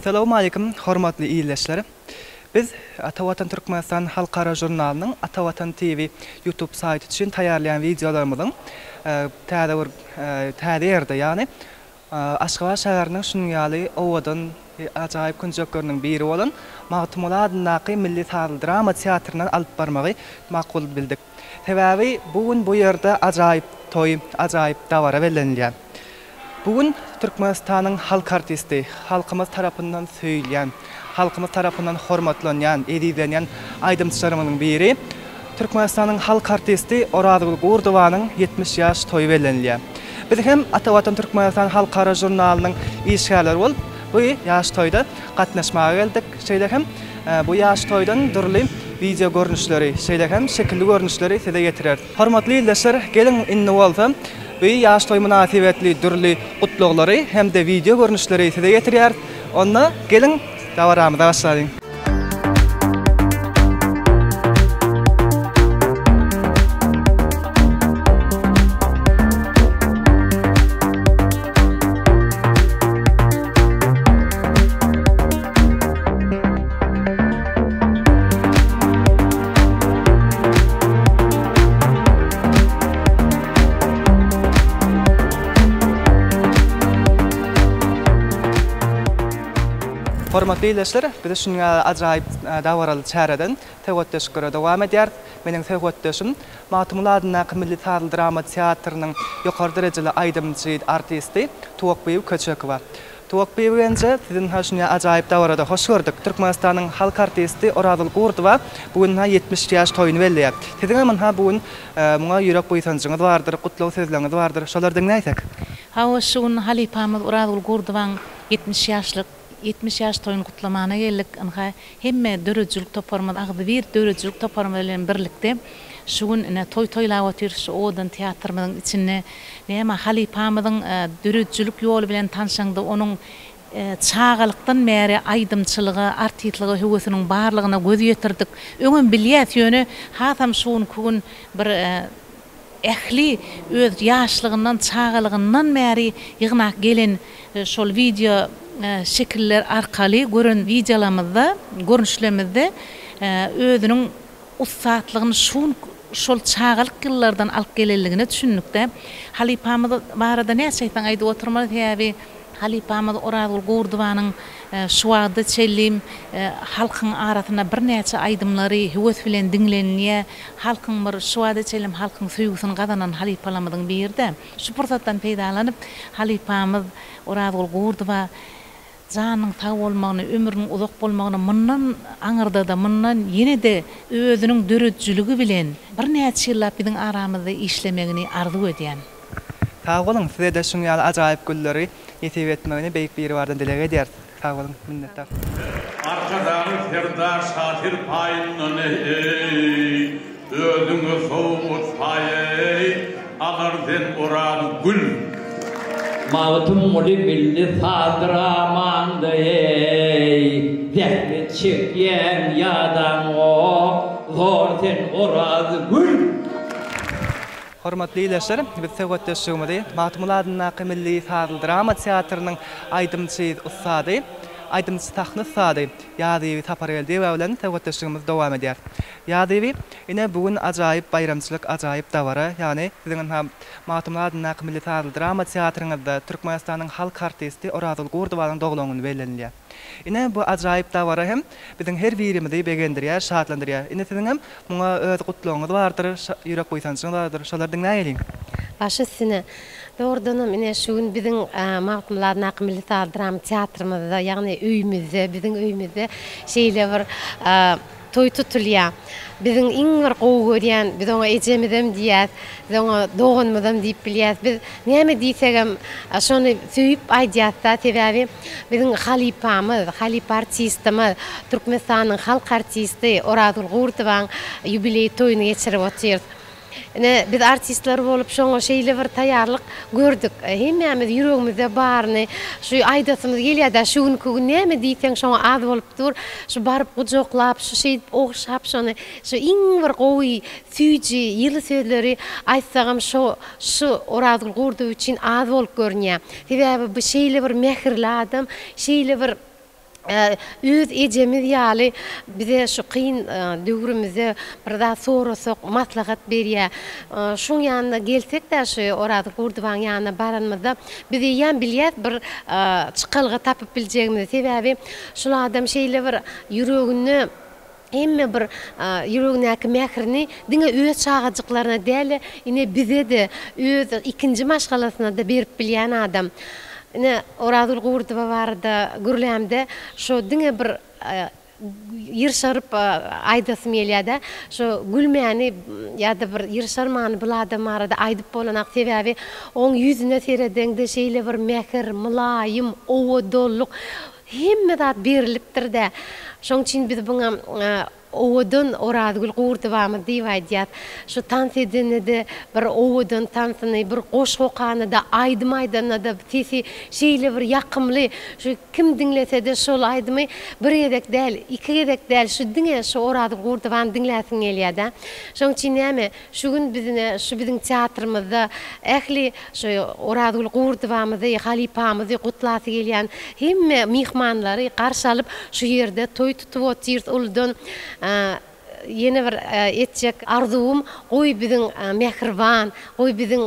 Assalamu alaikum, hormatly iyleşler. Biz Atavatan Türkmenistan Halkara Jurnalynyň Atavatan TV YouTube saýty üçin taýýarlayan videolarymyzyň täze ýerde, ýani Aşgabat şäheriniň şuňaly owadan ajaýyp künjekleriniň biri bolan Magtymula adynaky Milli Saral Drama Teatryndan alyp barmagy makul bildik. Sebäbi bugün bu ýerde ajaýyp toý, ajaýyp dawara berilýär. Bugün Türkmenistanyň halk artisti, halkymyz tarapyndan söýülýän, halkymyz tarapyndan hormatlanýan, edilýän aýdymçylarymyň biri Türkmenistanyň halk artisti Orazgul Gurdowanyň 70 ýaş toýu berilýär. Biz hem Atavatan Türkmenistan Halkara Jurnalynyň işgärleri bolup bu ýaş toýda gatnaşmaga geldik. Şeýle hem bu ýaş toýdan durly video görnüşleri, şeýle hem şekilli görnüşleri size getirer. Hormatly ýoldaşlar, gelin inni bolsa bu ýaş toý münasibetli durly gutluklary hem de video görnüşleri size getirýär. Onda gelin dawaramyza başlaýyn. Hormatly ýoldaşlar, biz şuňa ajaýyp dawaraly çäreden teşekkür dowam edýär. Meniň teşekkürim Magtymula adynaky Milli Saral Drama Teatrynyň ýokary derejeli aýdymçy artisti Tuwakbeýew Köçekowa. Tuwakbeýew ence sizin şuňa ajaýyp dawarada hoş gördük. Türkmenistanyň halk artisti Orazgul Gurdowa bugün 70 ýaş toýuny belleýär. Sizin hem bugün muňa ýürek boýsanjyňyz bardyr, gutlaw sözleriňiz bardyr. Şolardan näýsek? Hawa şuň halipamyz Orazgul Gurdowaň 70 ýaşlyk 70 ýaş toýuny gutlamana geldik. Anha hemme dörejülük toparmady agdy bir dörejülük toparmady bilen birlikde şuň ene toýlap otyr şu odan teatrymyzyň içinde näme halipamyzyň dörejülük ýoly bilen tanşaňdy. Onuň çağalykdan bäri aýdymçylygy, artistlygy höwesiniň barlygyna göz ýetirdik. Öňüm bilýär ýöne hasam şuň kugün bir ähli öz ýaşlygyndan, çağalygyndan bäri ýygnak gelen şol video şekiller arkaly görün videolarymyzda, görnüşlerimizde özüniň ussatlygyny şol çağalyk ýyllardan alyp gelenligini düşündükde. Halipamyz barada näçe aýdyp oturmaly täbi halipamyz Orazgul Gurdowanyň şu wagtda çellim halkyň arasyna bir näçe aýdymlary höwes bilen diňlenýär. Halkyň bir şu wagtda çellim halkyň süýgüsini gazanan halipalamyzyň birde. Şu pursatdan peýdalanyp halipamyz Orazgul Gurdowa janyň sag bolmagyny, ömrüniň uzak bolmagyny mundan aňyrda da mundan ýene de özüniň dörejçiligi bilen bir näçe ýyllap biziň aramyzda işlemegini arzu edýän. Sag bolun, size de şuňa ajaýyp gülleri ýetip etmegini beýik biri bardan dilege edýär. Sag bolun, minnetdar. Arkadaşlar Ferda Şatir paýyndan özüňe sowut paýy, alardan Orazgul gül. Magtymula Milli Saral zählet çekýän ýadan o zorten Orazgul. Hormatly ýoldaşlar, biz teşekkür Magtymula adynaky Milli Saral Drama Teatrynyň aýdymçy ustady, aýdymçy sahna ustady Ýazyby Tapareldiw bilen teşekkürimiz dowam edýär. Ýazyby ine bugün ajaýyp bayramçylyk, ajaýyp dawara, ýani biziň hem Magtymula adynaky Milli Saral Drama Teatrynyňda Türkmenistanyň halk artisti Orazgul Gurdowanyň doglagyny berilýär. Ine bu ajaýyp dawara hem biziň her birimizi begendirýär, şadlandyrýar. Ine siziň hem muňa öz gutlugyňyz bardyr, ýürek boýsanjyňyz bardyr. Şolardan näýelin? Başysyny doğrudan ine şuň biziň Magtymula adynaky Milli Saral Drama Teatrymyzda, ýagny öýümizde, biziň öýümizde şeýle bir toy tutulýar. Biziň iň bir gowy görýän, biz oňa ejemizem diýär, biz oňa dogunmazam diýip bilýär. Biz näme diýsegem, şonu söýüp aýdýarsa, sebäbi biziň halipamyz, halip artistimiz, Türkmenistanyň halk artisti Orazgul Gurdowaň ýubiley toýuny geçirip otyr. Biz artistler bolup şoňa şeýle bir taýýarlyk gördük. Hemmemiz ýüregimizde barny, şu aýdasymyz gelýär-de şuň kugün näme diýseň şoňa az bolup dur, şu baryp gujoklap, şu şeýip ogşap şonu, şu iň bir gowy, süýji, ýyly sözleri aýtsagam şu Orazgul Gurdow üçin az bolup görnýär. Sebäbi bu şeýle bir mehirli adam, şeýle bir Öz ecemiz ýaly bize şu kıyın döwrümizde bir daha sorosok maslahat berýär. Şoň ýanyna gelsek de şu orada Gurduwan ýanyna baranmyzda bize ýan bilýär bir çykalga tapyp biljegimiz sebäbi şulardan şeýle bir ýüregini emme bir yüreğindeki mehrini dine öz çağacıklarına däli ine bize de öz ikinci maşgalasına da berip bilýän adam. Ne Oradul Gurduwa barda gürlemde şu dine bir yırşarıp aydasım gelýär. Şu gülmäni ýa-da bir yırşarmany buladam arada aydyp bolanak sebäbi oň ýüzüne seredende şeýle bir mehir, mylaýym, owadolluk hemme zat berilipdir de. Şoň üçin biz buňa owadyn Oradul Gurdywamy diýip aýdýar. Şu tans edende bir owadyn tansyny, bir goş gokany da aýdymaýdyna da tesi şeýle bir ýakymly, şu kim dinlese de şol aýdymy bir edek däl, iki edek däl şu diňe şu Oradul Gurdywany dinläsiň gelýär da. Şoň üçin näme şu gün bizine şu biziň teatrymyzda ähli şu Oradul Gurdywamyzy, halipamyzy gutlasy gelýän hemme mihmanlary garşy alyp şu ýerde toý tutup otyr uldan yeni bir etjek arzuum goý biziň mehriban, goý biziň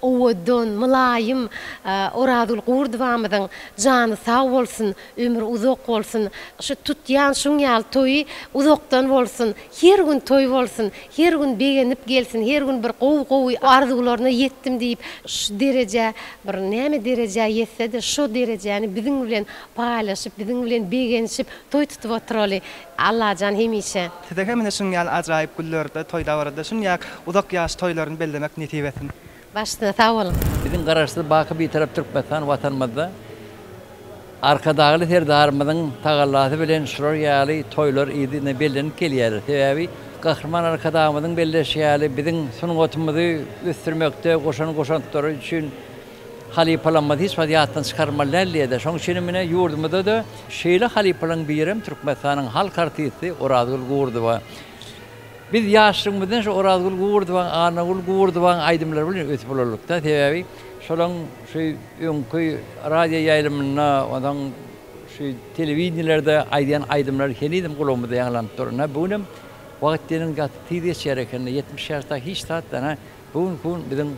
owadyn, mylaýym Oradul Gurdywamyzyň jany sag bolsun, ömür uzak bolsun. Şu tutýan şoň ýaly toýy uzakdan bolsun, her gün toý bolsun, her gün begenip gelsin, her gün bir gowy arzularyna ýetdim diýip şu derejä bir näme derejä ýetse de şu derejäni biziň bilen paýlaşyp, biziň bilen begenişip toý tutup oturaly. Allah can hemişe. Tedeke mine şun ýaly ajaýyp güllerde, toýda barada şun ýak uzak ýaş toýlaryny bellemek netibetin. Başta sağ olun. Bizim garaşda bakı bir taraf Türkmenistan watanmazda arkadagy terdarmyzyň tagallasy bilen şurar ýaly toýlar idine bellenip gelýär. Sebäbi gahrman arkadamyzyň belleşýäli biziň sunugotymyzy ösdürmekde goşan-goşantary üçin halipalanmadı hiç vaziyattan çıkarmalar liyede. Şoň üçin mine ýurdumyzda da şeýle halipalan birim Türkmenistanyň halk artisty Oradul Gurduwa. Biz ýaşlygymyzdan şu Oradul Gurduwa, Anagul Gurduwa aýdymlar bilen ötüp bolarlykda. Sebäbi şolaň şu öňkü radio ýaýlymyna, odan şu telewiziýalerde aýdyan aýdymlar helidim gulumyzda ýaňlanyp durna. Bunym wagtlaryň gatty şerekende 70 ýaşda hiç tatdana bu biziň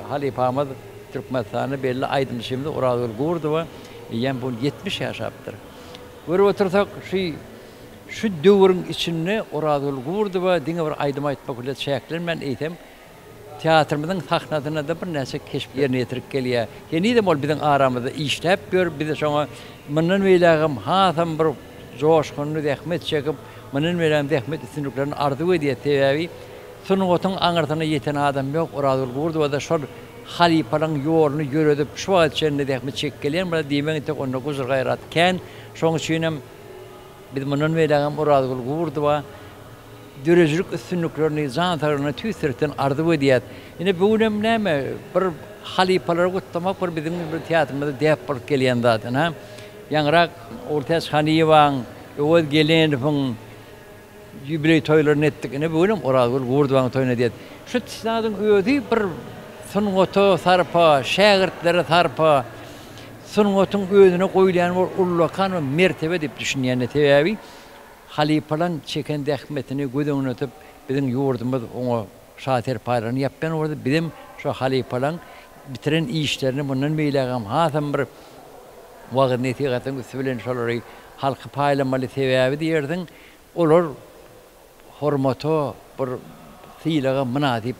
halipamyz Türkmenistan'ı belli aydınlaşımda Oradul Gurduwa ýa bu 70 ýaşapdyr. Görüp otursak şu döwrüň içinde Oradul Gurduwa diňe bir aýdym aýtmak bilen şäkler men eýtem. Teatrymyzyň sahnasyna da bir näçe keşip ýerine ýetirip gelýär. Ýeni de bol biziň aramyzda işläp ber, biz şoňa menden beýlegim hasam bir joşkunly zähmet çekip, menden beýlegim zähmet üstünliklerini arzu edýär sebäbi sunugotyň aňyrtyna ýeten adam ýok. Oradul Gurduwa da şol halipalaň ýoluny ýöredip şu wagtçende zähmet çekip gelýär. Bula diýmeň tek onda guzur gaýrat ken. Şoň üçin biz menden beýlegim Oradul Gurduwa dörejlik üstünliklerini zantaryna tüýsürten arzu edýär. Ine bunem näme bir halipalar gutlamak bir biziň bir teatrymyzda däp bolup gelýän zaten ha. Ýaňrak Ortaç Haniýewaň öwet gelendiň jubiley toýlaryny etdik. Ine bunem Oradul Gurduwaň toýuna diýet. Şu tisladyň öýdi bir sunugoto sarpa, şägirtlere sarpa, sunugotyň özüne goýulan bir ullakan we mertebe diýip düşünýän sebäbi halipalan çeken zähmetini gödüňe ötüp biziň ýurdumyz oňa şater paýlany ýapgan orada bizim şu halipalan bitiren işlerini bundan beýlegim hasam bir wagt netigatyň üstünden şolary halky paýlamaly sebäbi diýerdiň. Olar hormato bir sylaga münasip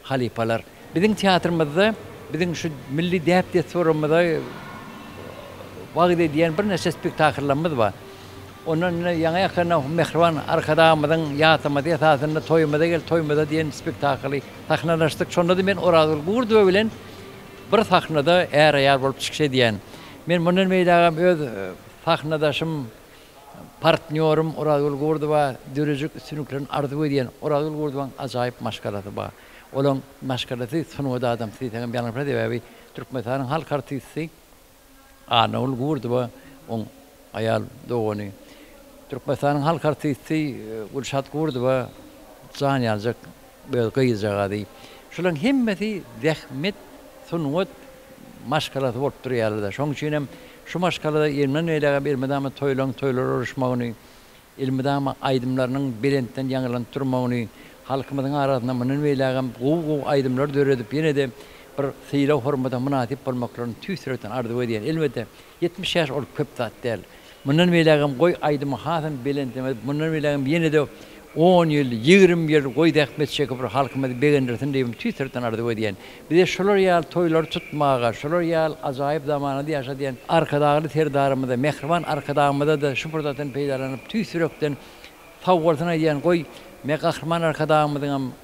halipalar. Biziň teatrymyzda, biziň şu milli däp desturumyzda wagt edýän bir näçe spektakllarymyz bar. Ondan ýa-da ýakynda mehriban arkadamyzyň ýatymyzy esasynda toýmada diýen spektakly sahnalaşdyk. Şonda da men Oradul Gurduwa bilen bir sahnada ýar bolup çykşy diýen. Men munden beýlegim öz sahnadaşym partnýorum Oradul Gurduwa dörejlik üstünliklerini arzu edýän Oradul Gurduwaň ajaýyp maşgalasy bar. Olaň maşgalasy sunuwda adam siýen ýanypra diýäbi Türkmenistanyň halk artisty Anagul Gurduwa oň aýal dogany. Türkmenistanyň halk artisty Gülşat Gurduwa jan ýaljak bir gyýjagady. Şolaň hemmeti zähmet sunuwat maşgalasy bolup durýarlar. Şoň üçin Şu maşkalada ilmen öyle bir medama toylar oluşmağını, ilmedama aydımlarının belentten yanılan turmağını, halkımızın arasında bunun veylagam bu aydımlar döredip yine de bir seyla hormata münasip olmaklarını tüysüreten ardı ediyen. Elbette 70 yaş olup köp zat değil. Bunun veylagam koy aydımı hasan belentten, bunun veylagam yine de 10 yıl, 20 yıl koy dehmet çekip halkımızı beğendirsin diyeyim tüysüreten ardı ediyen. Bir de şolar yal toylar tutmağa, şolar yal acayip zamanında yaşayan arkadağlı terdarımızda, mehriban arkadağımızda da şu fırsatın peydalanıp tüysürükten savvartına diyen koy Mekahman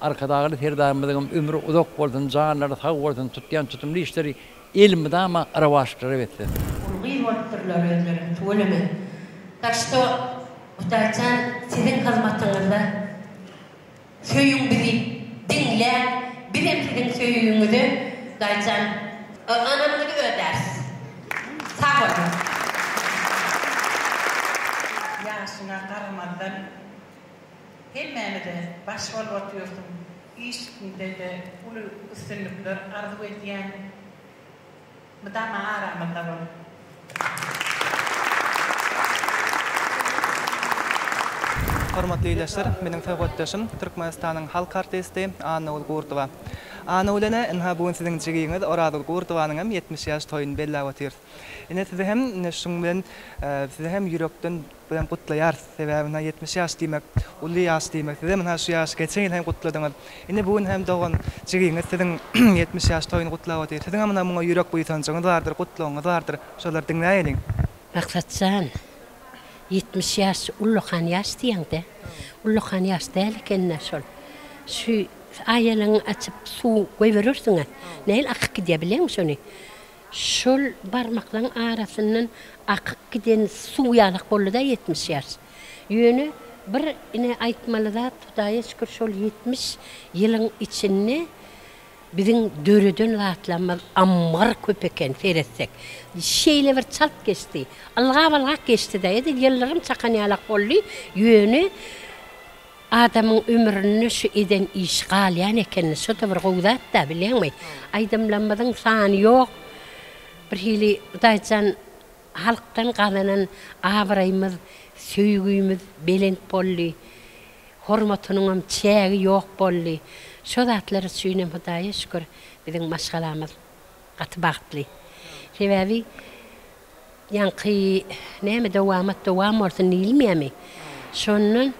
arkadağlı terdarımızın ömrü uzak bolsun, canları sağ bolsun, tutyan tutumlu işleri ilmi dama aravaşları vetti. Ulgî wagtlarlar özlerini tuğulemi. Taşto Utaçan sizin hizmetinizde söyün bizi dinle, bizim sizin söyünüzü daycan anamını ödersiz. Sağ olun. Yaşına karamadan hemmeni de başval atıyorsun. İşkinde de ulu üstünlükler arzu ediyen mıdama aramında var. Hormatly ýeşler, meniň täwetdeşim Türkmenistanyň halk artisti Anawul Gurdowa. Anawulene enha bugün siziň jigiňiz Oradul Gurdowanyň hem 70 ýaş toýuny bellap otyr. Ine sizi hem şuň bilen sizi hem ýürekden bilen gutlaýar. Sebäbine 70 ýaş diýmek, uly ýaş diýmek. Sizi men şu ýaş geçen ýyl hem gutladyňyz. Ine bugün hem dogany jigiňiz siziň 70 ýaş toýuny gutlap otyr. Siziň hem muňa ýürek buýsançyňyz bardyr, gutlagyňyz bardyr. Şolar diňläýin. Maksatsan 70 yaş ulluhan yaş diýende. Ulluhan yaş dälken şol. Şu aýalyň açyp suw goýberýärsiňiz. Näil akyk gidýär bilen şonu. Şol barmaklaryň arasyndan akyk giden suw ýalyk boldy da 70 yaş. Ýöne bir ine aýtmaly da Hudaýa şükür şol 70 ýylyň içinde bizim dörüdün rahatlanmaz ammar köpeken feretsek. Şeyle bir çalt geçti. Alğa geçti de yıllarım çakanyalık oldu. Yönü adamın ömrünü şu eden işgal yani kendini şu da bir kuvvet da biliyor musun? Aydımlanmadan sani yok. Bir hili daycan halktan kazanan avrayımız, söygüyümüz belent bolli. Hormatunun çeği yok bolli. Şu zatları suyunum Hudaýa şükür bizim maşgalamız gaty bagtly. Sebebi ýanky näme dowam bolsun bilmeýärmi. Şonun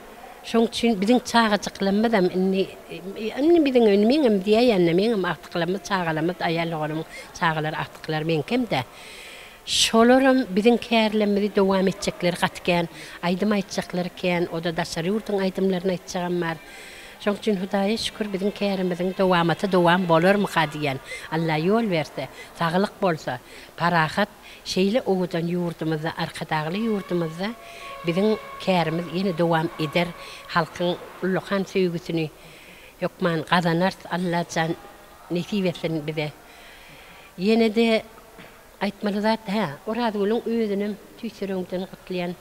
için bizim çağajyklarymyzam inni bizim önümeňem diýýän meňem artyklamy çağalamy aýallarym çağalar artyklar menkem de. Şolaram bizim kärlemleri dowam etjekler gatken, aýdym aýtjaklarken, o da daşary ýurtyň aýdymlaryny aýtjagam bar. Şoň üçin Hudaýa şükür bizim kärimiziň dowam bolarmy diýen. Allah ýol berse, saglyk bolsa, parahat şeýle oňdan ýurdumyzda, arkadagly ýurdumyzda bizim kärimiz ýene dowam eder. Halkyň ulluhan söýgüsini ýokman gazanar Allah jan nesip etsin bize. Ýene de aýtmaly zat Oradulun özünim tüýsürüňden gutlayan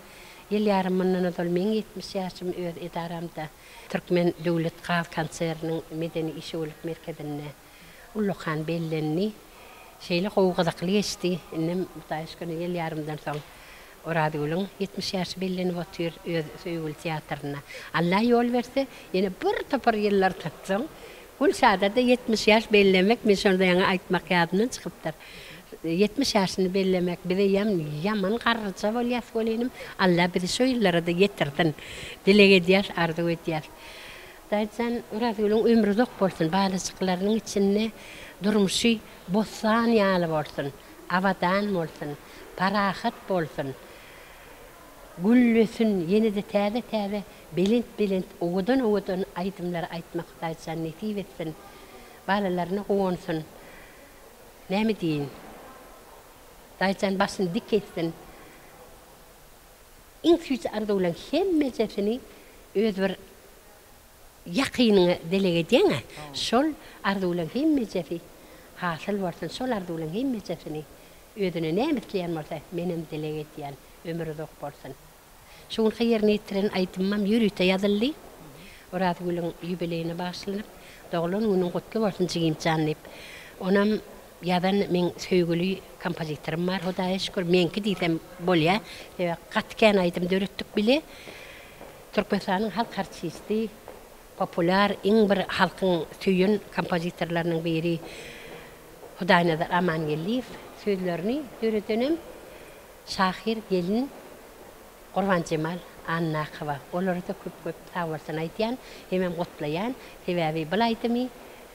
ýyl ýarymyndan öňden 70 ýaşym öz edaramda Türkmen Döwlet Gaz Kanseriniň medeni işi bolup merkezinde ulluhan bellenni şeýle gowgazakly geçdi. Innem taýşkyny ýyl ýarymdan soň Oradulun 70 ýaşy bellenip otyr öz söýgül teatrına. Allah ýol berse, ýene bir topar ýyllar tatsaň, Gülşada da 70 ýaş bellemek men şonda ýa aýtmak ýadymdan çykypdyr. 70 ýaşyny bellemek bize yaman garryça bolýas bolenim. Allah bizi şu ýyllara da getirdin. Dilek edýär, arzu edýär. Daýsan Oradulun ömrü zok bolsun, balaçyklarynyň içinde durmuşy bosan ýaly bolsun, awadan bolsun, parahat bolsun. Güllüsün ýene de täze belent ogudan aýdymlar aýtmak daýsan nesip etsin. Balalaryny gowunsun. Näme diýin? Daýsan başyny dik etsin. Iňsüýç ardulan hemmejesini öz bir ýakynyny delek edýän. Şol ardulan hemmejesi hasyl bolsun, şol ardulan hemmejesini özüne näme diýen bolsa menem delek edýän ömrü zok bolsun. Şoň hyýerine ýetiren aýtymam ýürüte ýazyldy. Oradulun ýübileyine başlanıp, doglan günüň gutly bolsun jigim çanyp. Onam yadan men söýgüli kompozitorum var, Hudaýa şükür. Menki diýsem bolýa. Gatken aýdym döretdik bile. Türkmenistanyň halk artisti, popular, iň bir halkyň süýün kompozitorlarynyň biri Hudaýnazar Amangeliýew sözlerini döretenim. Şahir gelin Gurban Cemal Annaqova. Olary da köp sağ bolsun aýtýan, hemem gotlaýan, sebäbi bilaýdymy,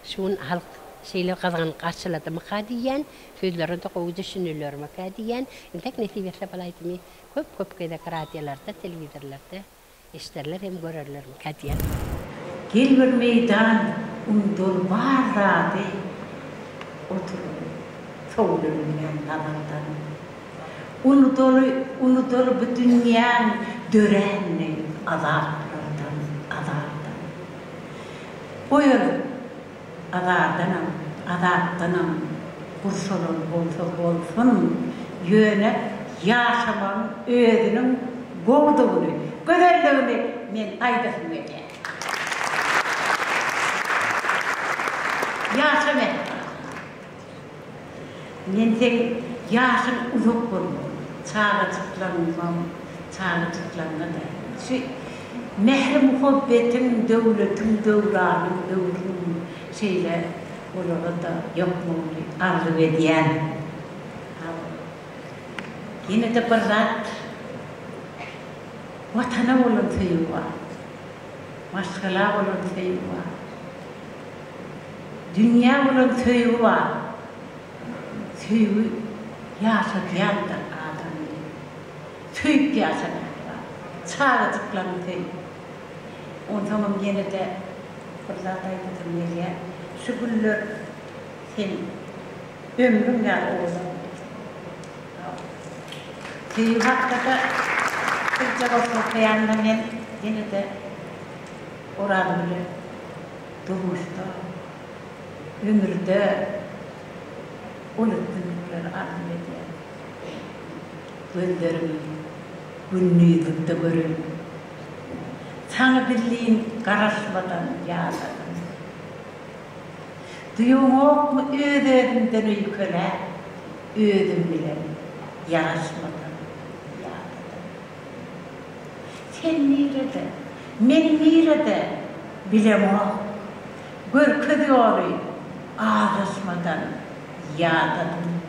şuň halk şeyle kazan karşıladım kadiyen, sözlerini de koyu düşünürlerime kadiyen, intek nesibiyse balaytımı köp kayda radyolarda, televizorlarda işlerler hem görürler mi kadiyen. Gel bir meydan, dol var zadi, oturun, soğulurundan adamdan. Unu dolu bu dünyanın dörenli azaplardan. Buyur, azaptanam, kursolun bolsun, yöne yaşamanın özünün gorduğunu, güzelliğini men aydasın eke. Yaşamak. Men sen yaşın uzak bolmalı, çağa çıklanma da. Şu mehri muhabbetin, devletin, devranın, devrinin şeyle olarak da yapmalı, arzu ediyen. Yine de bir zat vatana olan tüyü var, başkalar olan tüyü var, dünya olan tüyü var, tüyü yaşayan da adam, tüyüp yaşayan var, çağa çıklan tüyü. Onun tamam yine de bir zat aydıdım nereye, şu güller sen ömrün ya oğlan. Tüyü hakikaten Türkçe okuyanla men yine de orada bile durmuştu. Ömürde unuttukları arzu ediyor. Gönderimi, günlüğü de görün. Sana birliğin karışmadan yağladım. Duyum ok mu ödevimden ülkele, ödüm bile yarışmadan. Sen nerede, men nerede bilem o. Görküdüyoruz ağrışmadan yağdadım.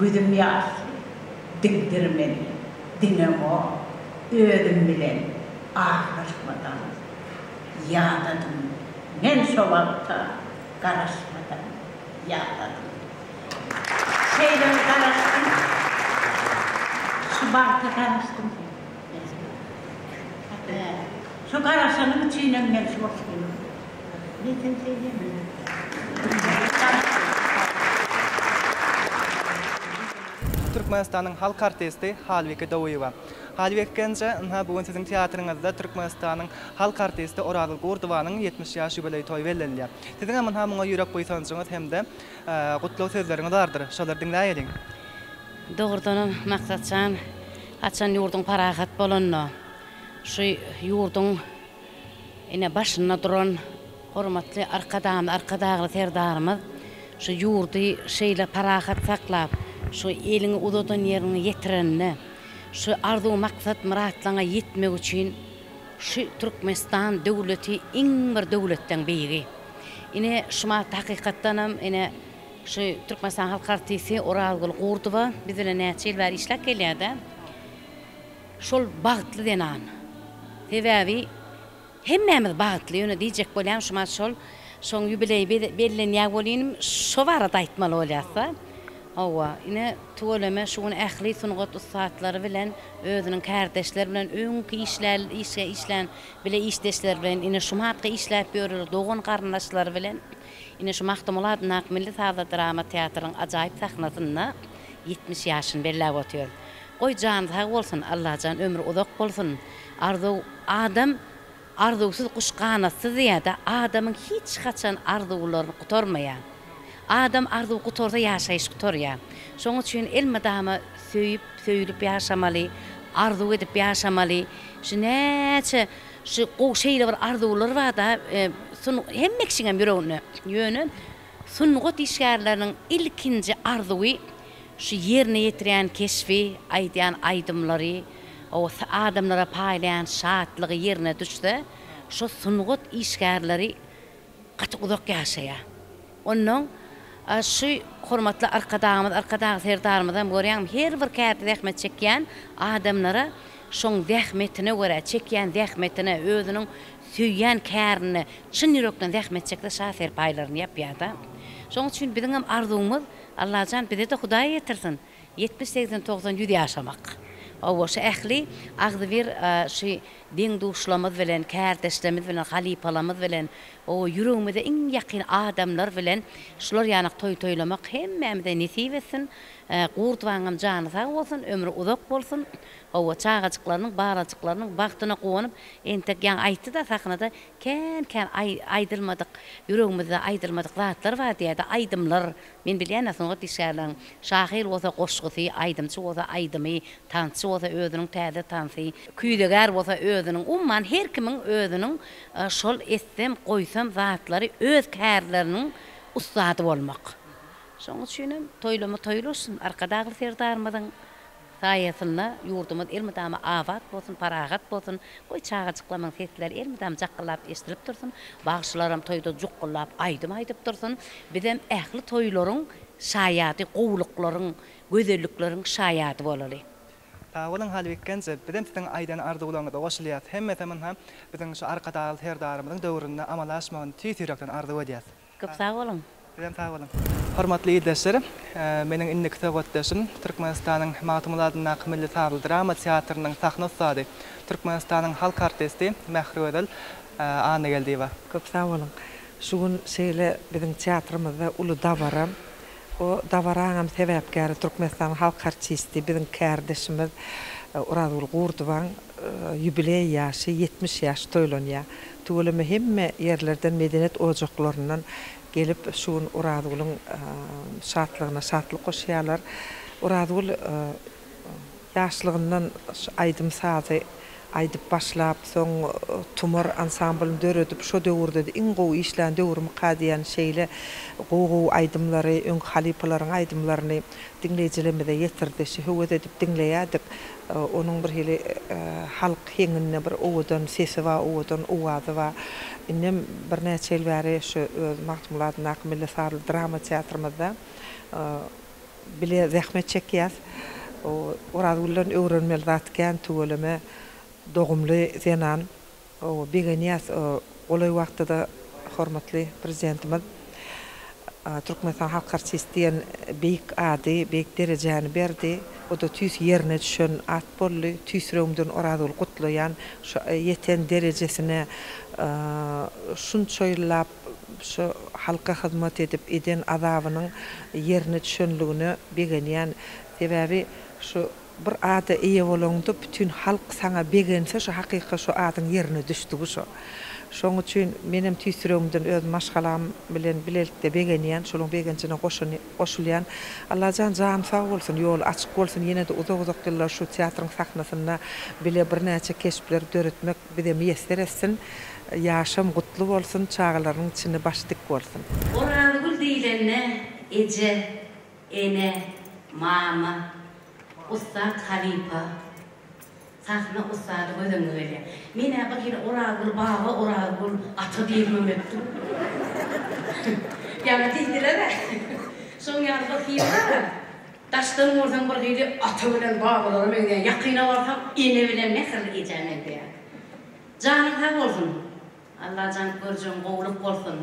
Güdüm yaşı, dikdirmeli, dinem o. Ödüm bilen ağrışmadan yağdadım. Men sovakta karışmadan yağdadım. Şeyden karıştım, Şubat'ta karıştım. Şu karasanın içine ben şu bakıyorum. Neden söyleyeyim? Türkmenistan'ın halk artisti Halvike Davuyewa. Halvike Gençe, bugün sizin tiyatrınızda Türkmenistan'ın halk artisti Oradıl Gurduva'nın 70 yaş jubileyi toy verildi. Sizin hemen buna yürek boysançınız hem de kutlu sözleriniz vardır. Şolar dinleyelim. Doğrudan maksatçan, açan yurdun parahat bolunno. Şu yurdun ine başına duran hormatly arkadağlı terdarımız şu yurdu şeyle parahat saklap şu elini uzadan yerini yetirenine şu arzu maksat muratlarına yetmek için şu Türkmenistan devleti en bir devletten biri. Ine şuma hakikattanam ine şu Türkmenistan halk artisti Oradıl Gurduwa bizle neçil var işlek gelýärdi. Şol bagtly denan. Sebebi hemmemiz bagtly ýöne diýjek bolýam şuma şol jubileyi bellenýär bolýanym şo barada aýtmaly bolýarsa. Hawa ine tuwalama şuň ähli sunugat ustatlary bilen özüniň kardeşleri bilen öňkü işler bile işdeşler bilen ine şumatga işläp ýörer dogan garyndaşlary bilen ine şu Mahtumulad Milli Drama Teatrınyň ajaýyp sahnasyna 70 ýaşyny belläp otýar. Goý jan sag bolsun, Allah jan ömrü uzak bolsun. Arzuwsuz kuş ganatsız ýa-da adamyň hiç haçan arzuwlaryny gutarmaýar. Adam arzuw gutarsa ýaşaýyş gutarýar. Şoň üçin elmadama söýülip ýaşamaly, arzuw edip ýaşamaly. Şu näçe şu şeyle bir arzuwlar bar da hemmeksiňem ýöne sunnugot işgärlerinin ilkinci arzuwy şu yerine yetiren keşfi, aydan aydımları, o adamlara paylayan şaatlığı yerine düşse, şu sunnugot işgärleri gaty uzak yaşaya. Onun şu hormatly arkadağı serdarymyzdan görýän her bir kärde rahmet çekýän adamlara şoň rahmetine görä çekýän rahmetine özüniň süýýän kärini çyn ýürekden rahmet çekde şaher paýlaryny ýapýar-da. Şoň üçin biziň hem arzumyz Allahjan bize de Hudaý ýetirsin. 70-80-90 ýüz ýaşamak. O şu ähli agdy bir şu diň duşlamyz bilen, kärdeşlerimiz bilen, halipalarymyz bilen, o ýüregimizde iň ýakyn adamlar bilen şular ýanyk toýlamak hemmemizde nesip etsin. Gurtwaňam jany sag bolsun, ömrü uzak bolsun. O çağaçyklarynyň, barajyklarynyň bagtyna gowunyp, entek ýan aýtdy da sahnada kän aýdylmadyk, ýüregimizde aýdylmadyk zatlar bar diýdi, aýdymlar. Men bilýän soňra dişärläň şahyr bolsa goşgusy, aýdymçy bolsa aýdymy, tansçy bolsa özüniň täze tansy, küýdegär bolsa özüniň, umman her kimiň özüniň şol etsem, goýsam zatlary öz kärleriniň ustady bolmak. Şoň üçin toýlama toýluşsun, arkadagy serdarymyň saýasyna ýurdumyz elmydama awat bolsun, paragat bolsun, goý çağaçyklamyň sesleri elmydam jakylap eşdilip dursun, bagşylarym toýda jukkylap aýdyp dursun. Bizem ähli toýlaryň şaýaty, gowluklaryň, gözellikleriň şaýaty bolaly. Tağılın halbekkense bizem sizin aydan arzuwlaryňyza goşulýar. Hemmetemin hem biziň şu arkadagy serdarymyň döwründe amalaşmagyny tüýtürekden arzuw edýär. Köp sag bolun. Bizem sag bolun. Hormatly ýerleşler, meniň innik täwetdeşim Türkmenistanyň Magtymuladyna milli drama teatrynyň sahna ustady, Türkmenistanyň halk artisti Mährüwedel ana geldiýär. Köp sag bolun. Şugun şeýle biziň teatrymyzda uly dawara, o dawaraňam sebäpkär Türkmenistan halk artisti biziň kärdeşimiz Uradul Gurduwan jubiley ýaşy 70 ýaş toýlanýar. Tolamy hemme ýerlerden medeniýet ojaklarynyň gelip şuun Uradul'un şartlarına şartlı koşuyorlar. Uradul yaşlığından aydım sazı aydıp başlap son tumor ansamblını dörüdüp şu döwürde iň gowy işlän döwürmi kadiyan şeýle gowy aydymlary, öň halipalaryň aydymlaryny dinleýijilerimize ýetirdi. Şöhwet edip dinleýärdik. Onun bir hili halk heňinde bir owadan sesi wa owadan owady wa innem bir näçe ýyl bäri şu Magtymuladyna milli drama teatrymyzda bile zähmet çekýär. Uraduldan öwrenmeli zatken tuweleme dogumly zenan o begeniyas olay wagtda hormatly prezidentimiz Türkmenistan halk artistiýen beýik ady, beýik derejäni berdi. O da tüs ýerine düşen at bolly, tüs röňden Uradul gutlaýan şu ýeten derejesine şunça ýyllap şu halka hyzmat edip eden azabynyň ýerine düşenligini begenýän sebäbi şu bir ady eýe bolanda bütün halk sana begense şu hakyky şu adyň ýerine düşdi bu şu. Şoň üçin menem tüsüröňden öz maşgalam bilen bilelikde begenýän, şoluň begençine goşulýan. Allahjan jan sag bolsun, ýol açyk bolsun, ýene de uzak ýyllar şu teatryň sahnasyna bile bir näçe keşpler döretmek bize müýesser etsin. Ýaşam gutly bolsun, çağlaryň içinde başdyk bolsun. Uradul diýlenne ece, ene, mama, ustad halipa, sahna ustady gözüm öyle. Mene bir kere Uradul baba, Uradul ata diýmem etdim. Yani diýdiler de. Soň ýa bir kere taşdan ordan bir kere ata bilen babalarym öňe ýakyna barsam, ene bilen mehrli ejemen diýär. Jany sag bolsun. Allah can görjün gowluk bolsun.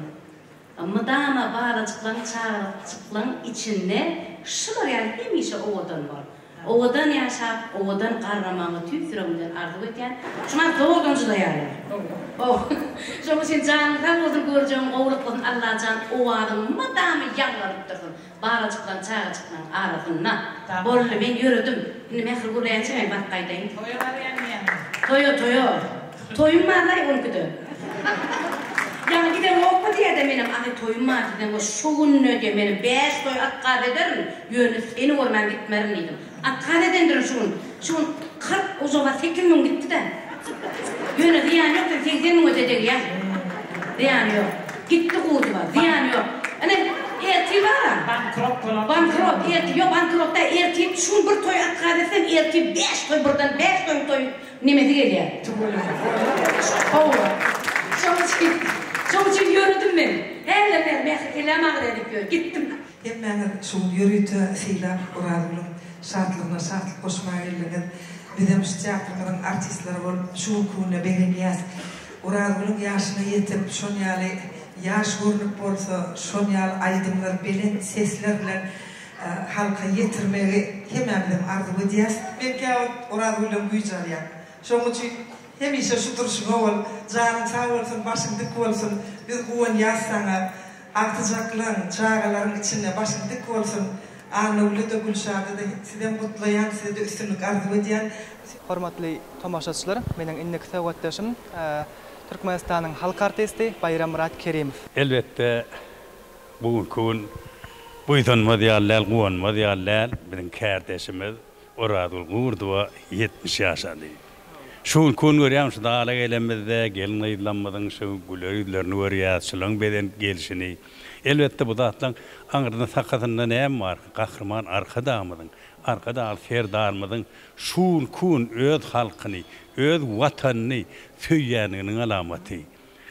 Mydama barajyklaryň çağaçyklaryň içinde şular ýani hemişe owadan bar. Owadan ýaşap, owadan garramany tüýsürüňden arzuw etýän, şuna dogdan judaýarlar. Şoň üçin jany sag bolsun, görjün gowluk bolsun. Allah can owadyň mydama ýaglaryp dursun. Barajyklaryň çağaçyklaryň arasyna. Bolly men ýöredim. Indi mehri gulaýança men bakgaýdaýyn. Toýa barýan. Toyo. Toyunmalar olkudu. Yani gidem okpa diye de benim ahi toyunma dedim o şoğun öde benim 5 toy akkad ederim. Yönü seni orman gitmerim dedim. Akkad edendirin şoğun 40 o zaman 8 gün gitti de. Yönü ziyan yok da 80 gün ödeyecek ya. Ziyan yok. Gitti kuğdu var. Ziyan yok. Hani Bankrot, yo bankrotda ertip şu bir toy atqa desem ertip 5 toy birden 5 toy nime digelýär. Şoňçy ýöredim men. Helle men meselemagy dedik gittim. Hemmäňe şu ýürüýte seýlap uradylym. Şartlygyna şartlyk goşmaýylygyn bizim teatrymyň artistlary bolup şu kunna begenýär. Uradylym ýaşyna ýetip şonýaly yaş görünüp bolsa şonýal aýdymlar bilen sesler bilen halka ýetirmegi hemmäňden arzu edýär. Men käwip uradylym güýjalýar. Şoň üçin hemişe şu duruşma bol, janyň sag bolsun, başyň dik bolsun. Biz gowan ýaşsaňa artyjaklar, çağalaryň içinde başyň dik bolsun. Anawly da Gülşada da sizden gutlaýan, sizde üstünlük arzu edýän. Hormatly tamaşaçylar, meniň innek täwetdeşim Türkmenistanyň halk artisti Bayram Murat Kerimov. Elbette bugün buydanma diýerler, gowanma diýerler, biziň kardeşimiz Oradul Gurduwa 70 ýaşady. Şu kun görýän şu dağla gelemizde gelin aýlanmadyň şu güleýlerini görýär, şulaň beden gelişini. Elbette bu zatlaň aňyrdan sakatynda näme bar? Gahrman arkadamydyň, arkada ferdarmydyň şu kun öz halkyny, öz watanyny söýýäniginiň alamaty.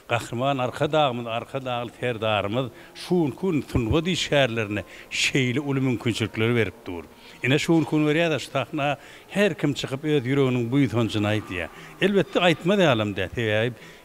Gahrman arkada ferdarmyz şu kun tunwady şäherlerine şeýle uly mümkinçilikleri berip dur. Ine şu kun berýär şu tahna her kim çykyp öz ýüreginiň buýtonçyny aýtýar. Elbette aýtmady alamda.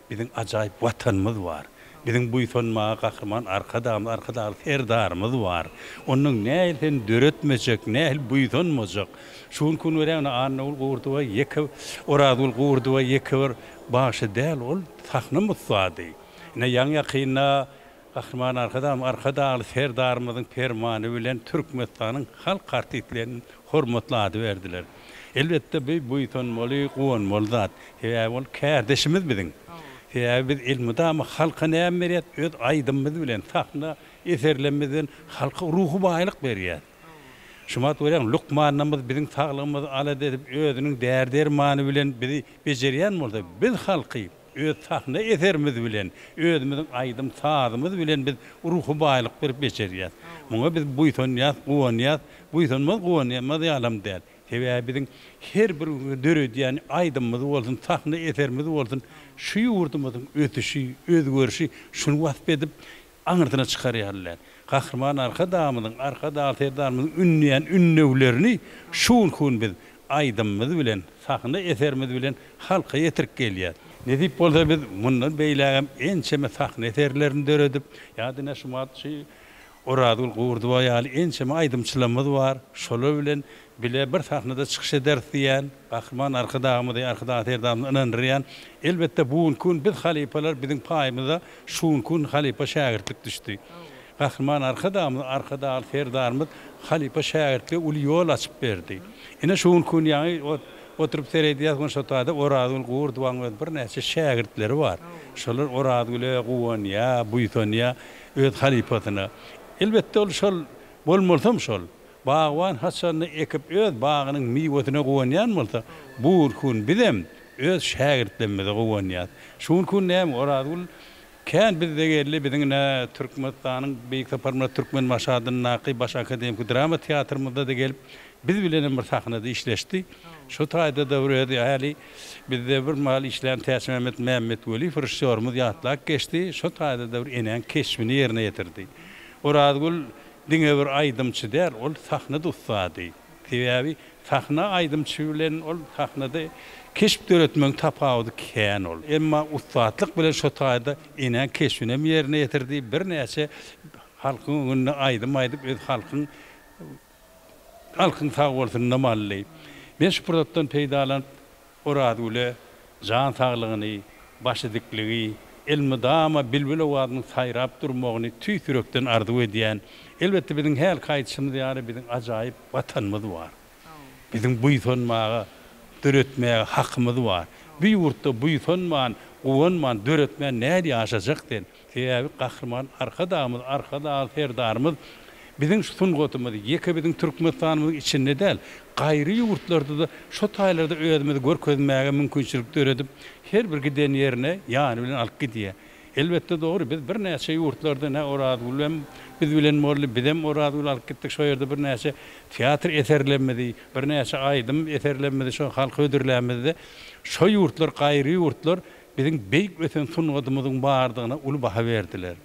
Biziň ajaýyp watanymyz bar. Biziň buýtonma gahrman arkada ferdarmyz bar. Onuň nähilden döretmejek, nähil buýtonmajak. Şu kun berýär Anawul Gurduwa ýeke Oradul Gurduwa ýeke başy däl ol tahna mutsady. Ine ýan ýakynna gahrman arkada ferdarmyzyň fermany bilen Türkmenistanyň halk artistlerini hormatlady berdiler. Elbette buýtonmaly, gowanmaly zat. Ol kardeşimiz biziň. Biz ilmidama halka näme berýär? Öz aýdymyz bilen tahna eserlemizden halka ruhu baýlyk berýär. Şumat berýär, Lukmanymyz biziň taglygymyzy alad edip özüniň där-dermany bilen bizi bejerýän bolsa, biz halky öz tahna eserimiz bilen, özümiziň aýdym sazymyz bilen biz ruhu baýlyk berip bejerýär. Muňa biz buýtonýas, gowanýas, buýtonmaz gowanýas ýalam däl. Biziň her bir döredýän aýdymyz bolsun, tahna eserimiz bolsun, şu ýurdumyzyň ötüşi, özgörüşi şunu wasp edip aňyrdyna çykarýarlar. Gahrman arkada ferdarmyzyň ünleýän ünnewlerini şu kun biz aýdymyz bilen, tahna eserimiz bilen halka ýetirip gelýär. Nedip bolsa biz mundan beýlägem ençeme tahna eserlerini döredip, ýa-da şumat Oradul Gurduwa ýaly ençeme aýdymçylarymyz bar. Şolar bilen bile bir sahnada çıkış eder diýen, gahrman arkada ferdarmyny ynandyrýan. Elbette bu gün biz halipalar biziň paýymyza şu gün halipa şägirdlik düşdi. Gahrman arkada ferdarmyz halipa şägirdlik uly ýol açyp berdi. Ine şu gün ýa-ni oturup seredýär şu taýda Oradul Gurduwaň bir näçe şägirdleri bar. Şolar Oradule gowanýa, buýtonýa öz halipatyna. Elbette ol şol bolmalsam şol. Bağwan haçanny ekip öz bagynyň miwetine gowanýan bolsa, bu gün bizem öz şägirdlerimize gowanýar. Şu gün näme Oradul kän bizde geldi biziň Türkmenistanyň beýik saparmyna Türkmen maşadynyň naky baş akademik drama teatrymyzda da gelip biz bilen bir sahnada işleşdi. Şu taýda da ýaly bizde bir mal işlän Täsir Mehmet Weli rejissörimiz ýatlak geçdi. Şu taýda da bir enen keşfini ýerine ýetirdi. Oradul diňe bir aýdymçy däl, ol sahnada ussady. Sebäbi sahna aýdymçy bilen ol sahnada keşip döretmeň tapawdy kän ol. Emma ussadlyk bilen şu taýda enen keşfini ýerine ýetirdi. Bir näçe halkyň önüne aýdyp öz halkyň sag bolsun namally. Men şu prodatdan peýdalanyp Oradule jan saglygyny, başydykligi, elmidama bilbil owadyny saýrap durmagyny tüýsürekden arzu edýän. Elbette biziň her kaýtşymyz ýa-ni biziň ajaýyp watanymyz bar. Biziň buýtonmaga, döretmäge hakymyz bar. Bu ýurtda buýtonman, gowanman, döretmän näde ýaşajak den. Sebäbi gahrman arkada ferdarmyz biziň şu sungatymyz, ýeke biziň Türkmenistanyň içinde däl, gaýry ýurtlarda da şu taýlarda özümizi görkezmäge mümkinçilik döredip, her bir giden ýerine ýany bilen alyp gidýär. elbette doğru. Biz bir näçe ýurtlarda ne orad bilen biz bilen morly bidem orad alyp gitdik şo ýerde bir näçe teatr eserlenmedi, bir näçe aýdym eserlenmedi, şo halk ödürlenmedi. Şo ýurtlar gaýry ýurtlar biziň beýik öten sunwadymyzyň bardygyna uly baha berdiler.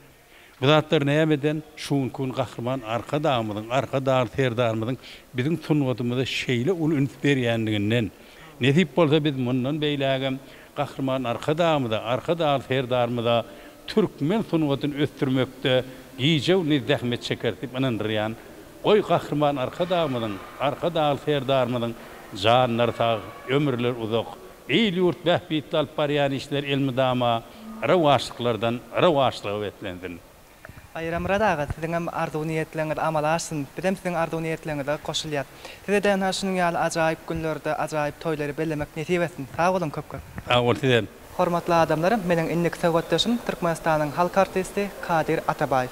Bu zatlar nämeden şuň kun gahrman arka dağ terdarmyzyň biziň sunwadymyza şeýle uly üns berýändiginden netip bolsa biz mundan beýlägem gahrman arka dağ terdarmyza türkmen sunwadyny östürmekde iýje zähmet çekertip anandyrýan. Oy gahrman arka dağ terdarmyzyň janlar tag, ömürler uzak. Eýil ýurt bähbitli alyp barýan işler elmidama rawaşlyklardan rawaşlyga wetlendir. Ayramra daga sizin arzu niyetleriniz amalaşsın. Bizim sizin arzu niyetlerinize koşulýar. Sizden haşynyň ýaly ajaýyp günlerde ajaýyp toýlary bellemek nesip etsin. Sag bolun köp köp. Sag bol sizden. Hormatly adamlar, meniň innik söhbetdeşim Türkmenistanyň halk artisti Kadir Atabaýew.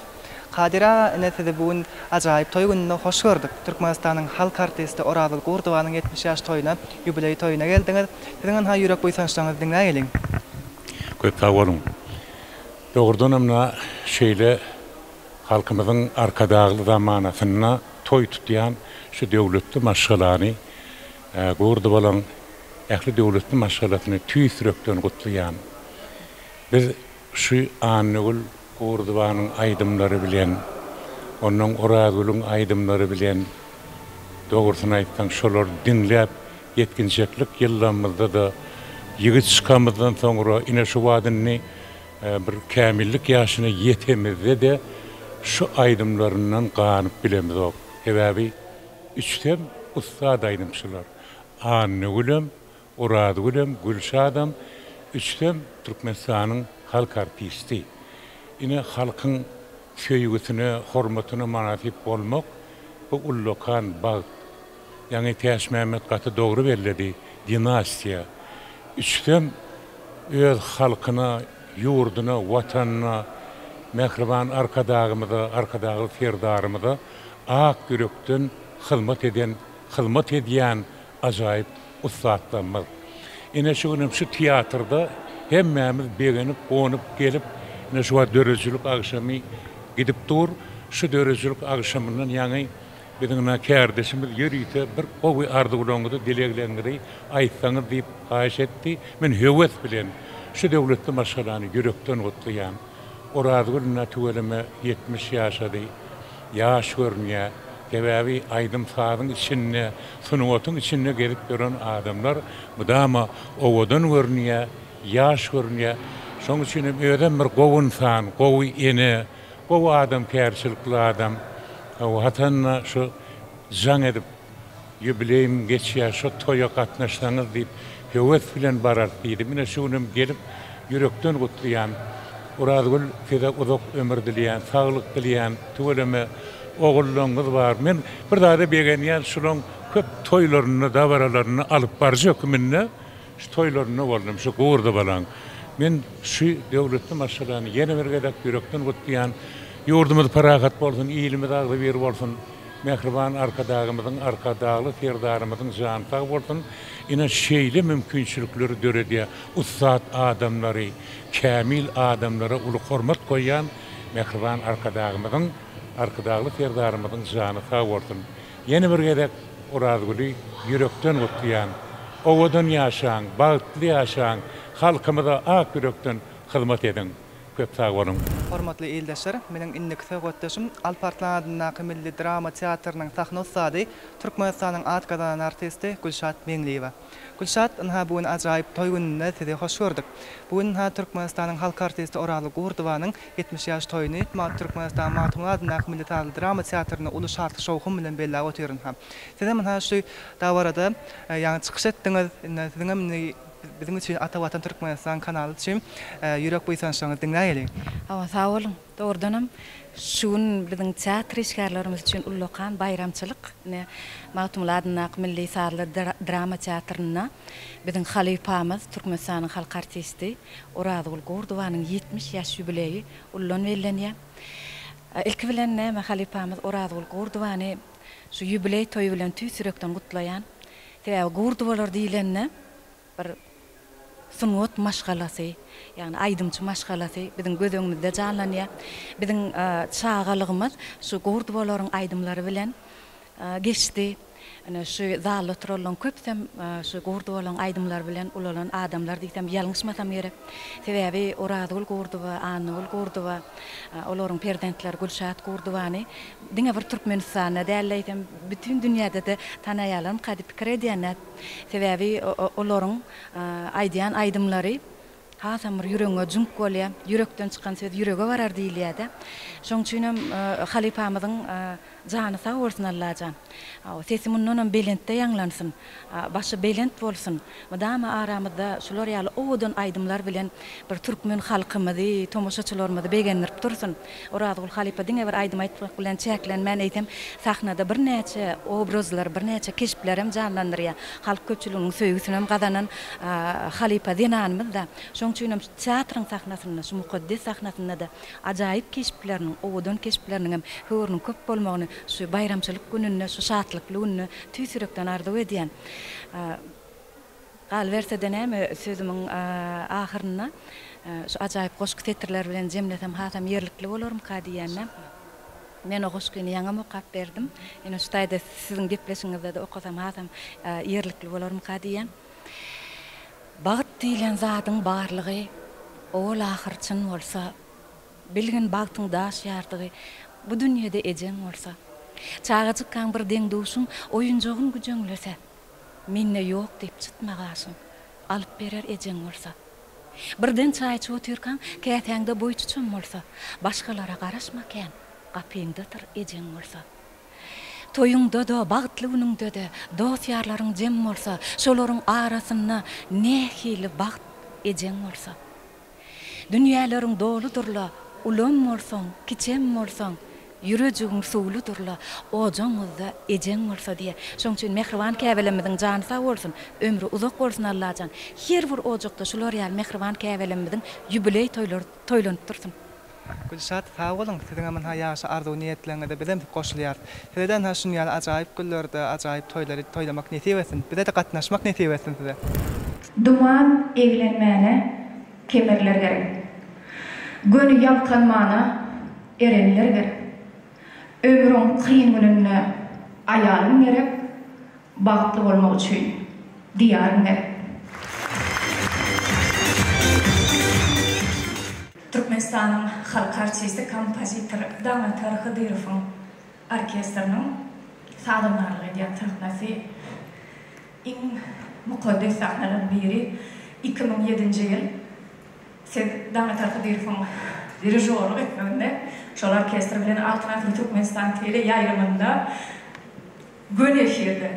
Kadira ene sizi bugün ajaýyp toý gününe hoş gördük. Türkmenistanyň halk artisti Orazyl Gurdowanyň 70 ýaş toýuna, ýubiley toýuna geldiňiz. Siziň ha ýürek buýsançlaryňyzy diňläp geliň. Köp sag bolun. Dogrudan amna şeýle halkymyzyň arkadagly zamanasyna toý tutýan şu döwletli maşgalany Gurdowalyň ähli döwletli maşgalatyny tüýsürekden gutlaýan. Biz şu anygul Gurdowanyň aýdymlary bilen, onuň Orazylyň aýdymlary bilen dogrusyny aýtsaň şolar dinläp ýetkinçeklik ýyllarymyzda da ýigit çykamyzdan soňra ine şu wadyny bir kämillik ýaşyna ýetemizde de şu aýdymlaryndan ganyp bilemiz ok. Ebabi üçtem ustad aýdymçylar. Annygulem, Oradygulem, Gülşadam, üçtem Türkmenistanyň halk artisti. Ine halkyň söýgüsine, hormatyna manasip bolmak bu ullukan bag. Ýani Täş Mähmet gaty dogry berledi, dinastiýa. Üçtem öz halkyna, ýurduna, watanyna, mehriban arkadagly ferdarymyza ak yürekden hyzmat edýän ajaýyp ustadlarymyz. Ine şu günüm şu teatrda hemmämiz begenip, gonyp gelip, ine şu dörejçilik agşamy gidip dur, şu dörejçilik agşamyndan ýani biziň kardeşimiz ýörüýte bir gowy arzuwlaňyzy dileglendirdi, aýtsaňyz diýip gaýş etdi. Men höwes bilen şu döwletli maşgalany ýürekden gutlaýan. Oradygulna tüweleme 70 ýaşady. Ýaş görnýär. Gebaby aýdym sagyň içinde, sunuwatyň içinde gelip duran adamlar mudama owadan görnýär, ýaş görnýär. Şoň üçin öýden bir gowy insan, gowy ene, gowy adam kärçilikli adam. Hatanna şu jaň edip ýubileyim geçýär, şu toýa gatnaşsaňyz diýip höwes bilen barar diýdi. Mine şunym gelip ýürekden gutlaýan. Oradygul size uzak ömür dilýän, saglyk dilýän, tüweleme oğullaryňyz bar. Men bir dada begenýän şuň köp toýlaryny, dawaralaryny alyp barjak minne, şu toýlaryny boldum, şu Gurdowalyň. Men şu döwletli maşgalany ýene bir gedek ýürekden gutlaýan, ýurdumyz paragat bolsun, iýilimiz agly bir bolsun, mehriban arkadagly ferdarymyzyň jany tag bolsun. Ine şeýle mümkinçilikleri döredýär. Ustad adamlary, kämil adamlara uly hormat goýan mehriban arkadagly ferdarymyzyň jany tag bolsun. Ýene bir gedek Orazyly ýürekden gutlaýan, owadan ýaşaň, bagtly ýaşaň, halkymyza ak ýürekden hyzmat edin. Köp sag bolun. Hormatly ildeşler, meniň innik söhbetdeşim Alpartlanyň milli drama teatrnyň sahna ustady, Türkmenistanyň atgadan artisti Gülşat Meňliýewa. Gülşat ha bugün ajaýyp toý gününe sizi hoş gördük. Bugün ha Türkmenistanyň halk artisti Orazyl Gurdowanyň 70 ýaş toýuny Türkmenistan Matumladyň milli drama teatrına uly şartly şowhum bilen belläp oturýan ha. Sizem ha şu dawarada ýa-ni çykyş etdiňiz, siziň bizim için Atawatan Türkmenistan kanalı için ýürek buýsançlaryňyzy diňläp geliň. Hawa sag bolun. Dogrudanam şuň biziň teatr işgärlerimiz üçin ullukan bayramçylyk, ne Matumladyň milli drama teatrına biziň halypamyz Türkmenistanyň halk artisti Orazyl Gurdowanyň 70 ýaş ýubileyi ullan wellenýär. Ilki bilen näme halypamyz Orazyl Gurdowany şu ýubiley toýu bilen tüýsürekden gutlaýan. Täze Gurdowalar diýilenne bir sunut maşgalası, yani aydımçı maşgalası bizim gözümüzde canlanıyor. Bizim çağalığımız şu gurduvaların aydımları bilen geçti. Ana şu zallı trollon köpsem şu gurduvaların aydımlar bilen ulan adamlar diysem yalnızmasam gerek. Sebebi Oradul gurduva, Anul gurduva, olorun prezidentler Gülşat gurduvani. Dine bir Türkmenistan'a değerleysem bütün dünyada da tanıyalan kadip krediyanat. Sebebi olorun aydiyan aydımları hasamır yüreğine cünk bolýa, yürekden çıkan söz yüreğe varar diýilýär. Şoň üçin halifamyzyň jany sag bolsun Allahan. Sesi mundan belentde ýanglansyn, başy belent bolsun. Madama aramyzda şular ýaly owadan aydymlar bilen bir türkmen halkymyzy, tomoşaçylarymyzy begendirip dursun. Oradul halifa diňe bir aydym aýtmak bilen çäklenmän eýtem, sahnada bir näçe obrazlar, bir näçe keşpler hem canlandyrýar. Halk köpçüliginiň söýgüsini hem gazanan halifa dinanymyzda. Şoň üçin teatrın sahnasynda, şu mukaddes sahnasynda da ajaýyp keşpleriniň, owadan keşpleriniň hem hörüň köp bolmagyny şu bayramçylyk gününe, şu şatlykly gününe tüýsürekden arzu edýän. Gal verse deneme sözümün ahyryna şu ajaýyp goşky teatrlar bilen jemlesem hasam ýerlikli bolarym kadiýanna. Men o goşkyny ýaňa mokap berdim. Ene şu taýda siziň gepleşiňizde de okasam hasam ýerlikli bolarym kadiýan. Bagyt diýilen zadyň barlygy ol ahyrçyn bolsa, bilgin bagtyň daş ýardygy bu dünýede ejen bolsa, çağa çykkan bir deňduşuň oýunjogyň güjeňlese, menne ýok diýip çıtmagasyň, alyp berer ejen bolsa. Birden çaý içip oturkan kätäňde boý tutjun bolsa, başgalara garaşmakan, gapyňdadyr ejen bolsa. Toyuňda da, bagtly günüňde de dost ýarlaryň jem bolsa, şolaryň arasyna nähili bagt ejen bolsa. Dünýälaryň doludurla, ulan bolsaň, kiçem bolsaň, ýüregiň suwludurla, ojaňyzda ejen bolsa diýe. Şoň üçin mehriban käbelemizin jany sag bolsun, ömrü uzak bolsun Allahan. Her bir ojakda şolar ýaly mehriban käbelemizin ýübiley toýlanyp dursun. Gülşat sağ olun. Sizin hemen hayaşı arzu niyetlerine bilen koşulýar. Sizden ha şunu ýaly ajaýyp günlerde ajaýyp toýlary toýlamak nasip etsin. Bize de gatnaşmak nasip etsin size. Duman evlenmäne kemerler gerek. Gönü yalkanmana erenler gerek. Ömrüň kıyın gününe ayalım gerek. Bagtly bolmak üçin diýarym gerek. Türkmenistan'ın halk artisti, kompozitör Damatar Hıdırov'un orkestrinin sağlamlarlığı ediyen sahnası en mukaddes sahnaların biri 2007 yıl Damatar Hıdırov'un dirijörlük etmeginde şol orkestr bilen Alternatif Türkmenistan tele ýaýramynda gün efirde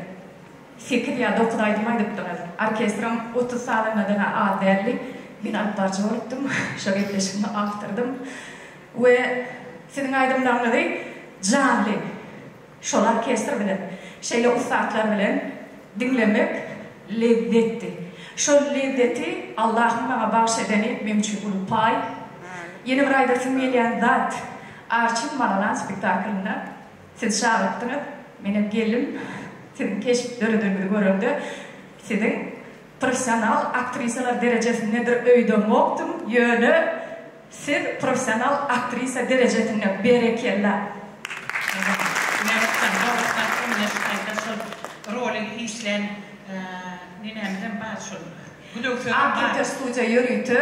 8 ýa 9 aýdym aýdypdylar. Orkestrym 30 salamadan ad berli. Ben alparça olupdum, şo gepleşigini aktırdım. Ve sizin aydımlarınızı canlı, şol orkestr bilen, şeýle ustatlar bilen dinlemek lezzetli. Şol lezzeti Allah'ın bana bağışedeni memçi ulu pay. Yeni bir ayda tümleyen zat Arçın Malalan spektaklında siz şahitdiniz. Benim gelim, sizin keşif dörüdürmüzü görüldü. Sizin profesional aktrisalar derejesindedir öýde moktum, ýöne siz profesional aktrisa derejesinde berekella. Rolin islen ninemden başul. Akter studiya ýörüýdi.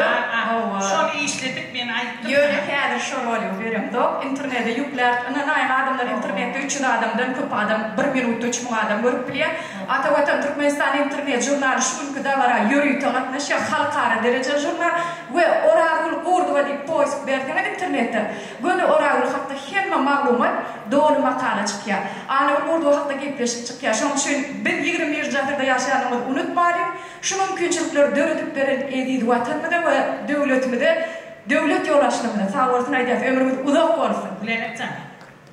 Şol işledik men aýtdym. Ýöne häzir şo rol berem. Dok internetde ýükler, anaýy adamlar internetde 300 adamdan köp adam 1 minutda 3000 adam görüp bilýär. Ata watan Türkmenistan internet jurnaly şunky dalara ýörüýdi, gatnaşýar halkara derejeli jurnal we Oragul Gurduwa diýip post berdiler internetde. Göni Oragul hakda hemme maglumat dogry makala çykýar. Ana Gurduwa hakda gepleşip çykýar. Şoň üçin biz 21 ýylda ýaşaýanymyzy unutmaýlyk. Şu mümkinçilikler döredip beren edýdi watanmyda we döwletmide, döwlet ýolaşmagynda sag bolsun aýdýar, ömrümiz uzak bolsun. Bilerekçe.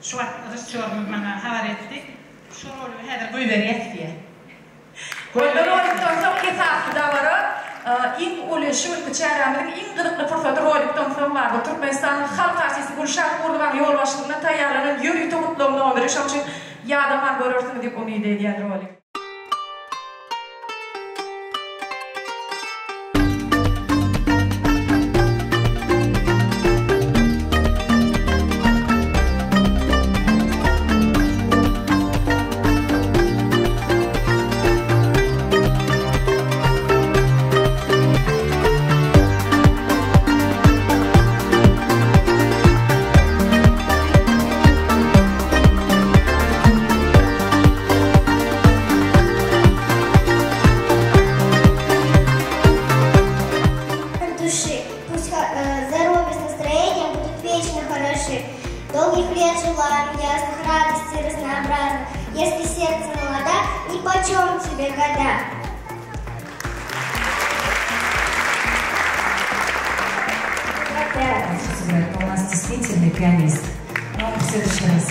Şu rejissörüm bana habar etdi. Şu rolü häzir goýberýär diýe. Goýberýär soň kesapy da bar. İň uly şu çäramyň iň gydykly pursata rolikdan soň bar. Türkmenistanyň halk artisti Gülşat Gurduwan ýol başlygyna taýýarlanan ýürüýte mutlugyny berýär. Şoň üçin ýadama görürsiň diýip umyt edýär rolik. однообразно. Если сердце молода, нипочем тебе года. У нас действительный пианист. Но в следующий раз.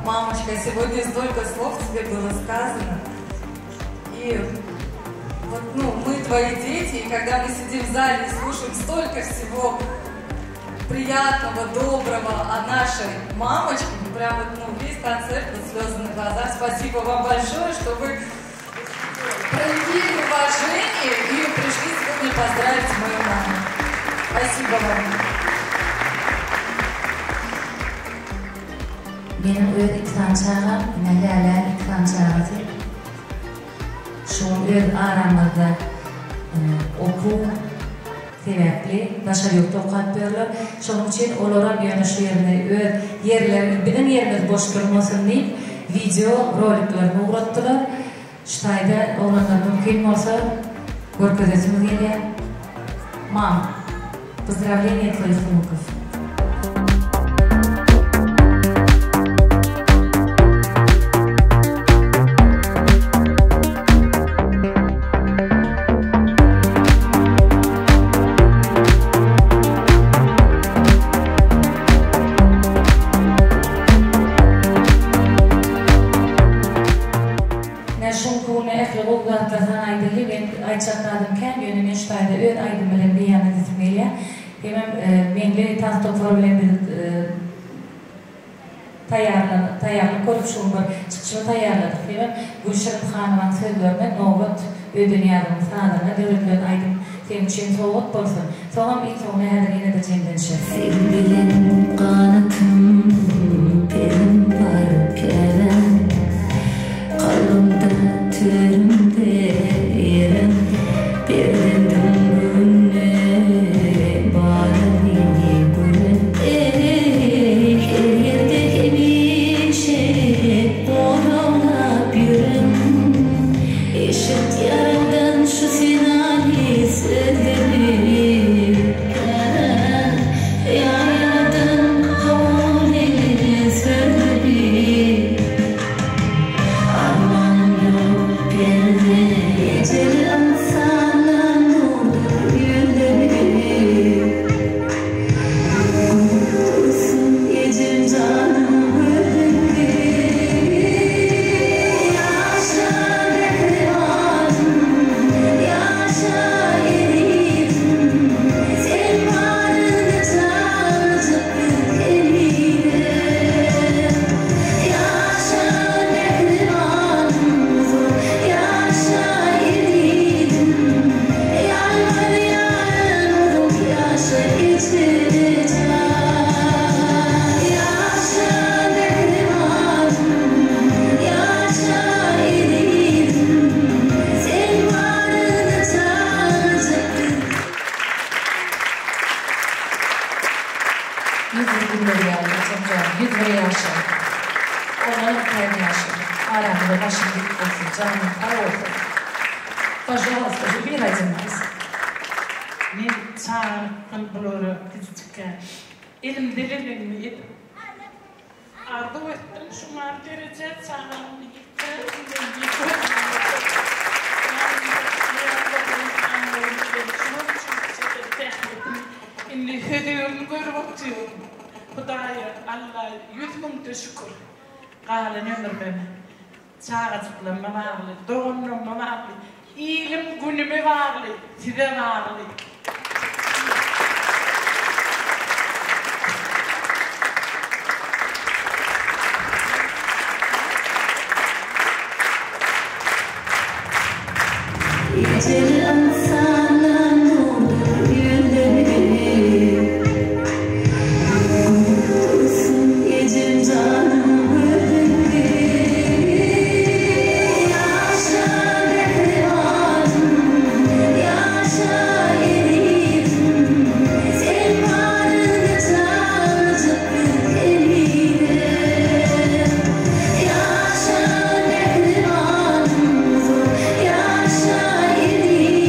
Мамочка, сегодня столько слов тебе было сказано. И вот, мы твои дети, и когда мы сидим в зале и слушаем столько всего приятного, доброго о нашей мамочке, прям весь концерт, слезы на глазах. Спасибо вам большое, что вы проявили уважение и пришли сегодня поздравить мою маму. Спасибо вам. Benim öz ikramçağım, nələrlər ikramçağıdır. Şun öz aramızda oku sebepli, başa yurtta okat börler. Şunun için olara bir yana şu yerine öz yerlerini, bizim yerimiz boş durmasın deyip video roliklerini uğrattılar. Ştayda olanlar mümkün olsa görkezesimiz geliyor. Мам, поздравления твоих внуков. Ayçaqladım yönümün ştayda öz aydım bilen bir yana dizmeliye. Hemen menli tanıtım bilen bir tayarlı korup şunu bir çıkışını tayarladık. Hemen Gülşen Hanım'ın sözlerine nogut ödünyadım sağlığına devletlerin aydım senin için soğuk bolsun. Soğum ilk soğuna her yine de cemden şey. Sen bilen kanatım benim var keren kalbimde tüyümde yerim birdendim günne bari günne her yerde bir şey oğlana yürüm eşit yarından şu finali sözleri yardan havale sözleri armağan yok perde ecelim Пожалуйста, живи ради нас. Мен çağırdım bunları küçükken. Elim delilerini yedim. Ardı ettim şu derece çağırdım. İnni hediyerini görüp oturuyorum. Hudaya Allah 100.000 şükür. Kâle ömür beni. Çağırdıklarıma varlı, doğumlarıma varlı. İyilim günüme varlı, size varlı. Ecelim sana nur yüreği Kurtulsun gecem canım yüreği Yaşa behrivanım, yaşa eridim Sen varını çağıracak eliyle Yaşa behrivanım, yaşa eridim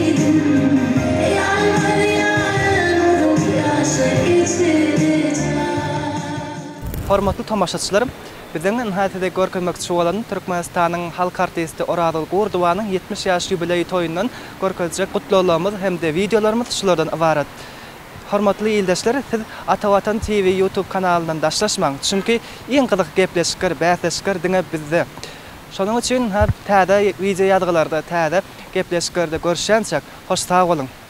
Hormatly tamaşaçylarym, bizden nähäte görkezmekçi bolan Türkmenistanyň halk artisti Oradyl Gurdowanyň 70 ýaş ýubileý toýundan görkezjek gutlalarymyz hemde videolarymyz şulardan ibarat. Hormatly ýyldaşlar, siz Atawatan TV YouTube kanalynyň daşlaşmaň, çünki iň gyzyk gepleşikler, bäsleşikler diňe bizde. Şonuň üçin täze video ýazgylarda, täze gepleşiklerde görüşýänçek, hoş sag bolun.